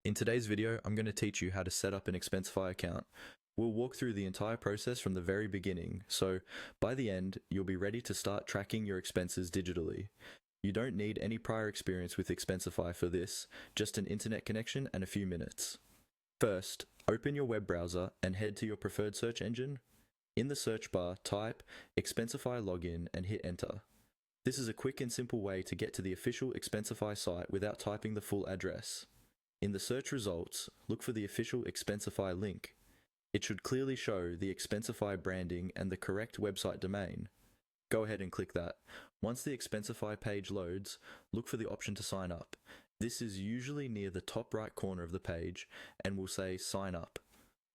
In today's video, I'm going to teach you how to set up an Expensify account. We'll walk through the entire process from the very beginning, so by the end, you'll be ready to start tracking your expenses digitally. You don't need any prior experience with Expensify for this, just an internet connection and a few minutes. First, open your web browser and head to your preferred search engine. In the search bar, type Expensify login and hit enter. This is a quick and simple way to get to the official Expensify site without typing the full address. In the search results, look for the official Expensify link. It should clearly show the Expensify branding and the correct website domain. Go ahead and click that. Once the Expensify page loads, look for the option to sign up. This is usually near the top right corner of the page and will say sign up.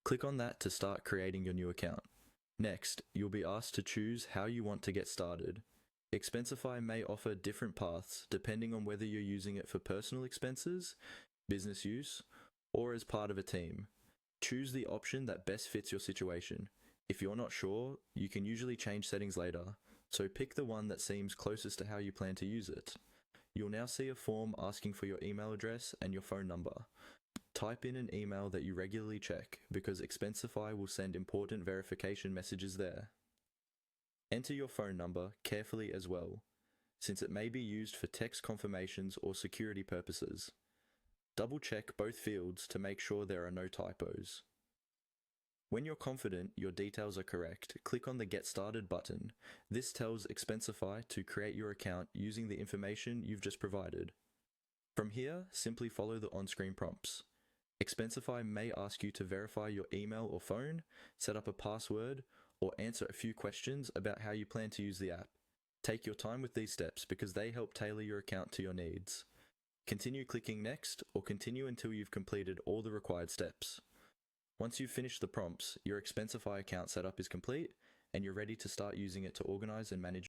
Click on that to start creating your new account. Next, you'll be asked to choose how you want to get started. Expensify may offer different paths depending on whether you're using it for personal expenses, business use, or as part of a team. Choose the option that best fits your situation. If you're not sure, you can usually change settings later, so pick the one that seems closest to how you plan to use it. You'll now see a form asking for your email address and your phone number. Type in an email that you regularly check, because Expensify will send important verification messages there. Enter your phone number carefully as well, since it may be used for text confirmations or security purposes. Double check both fields to make sure there are no typos. When you're confident your details are correct, click on the Get Started button. This tells Expensify to create your account using the information you've just provided. From here, simply follow the on-screen prompts. Expensify may ask you to verify your email or phone, set up a password, or answer a few questions about how you plan to use the app. Take your time with these steps because they help tailor your account to your needs. Continue clicking Next, or continue until you've completed all the required steps. Once you've finished the prompts, your Expensify account setup is complete, and you're ready to start using it to organize and manage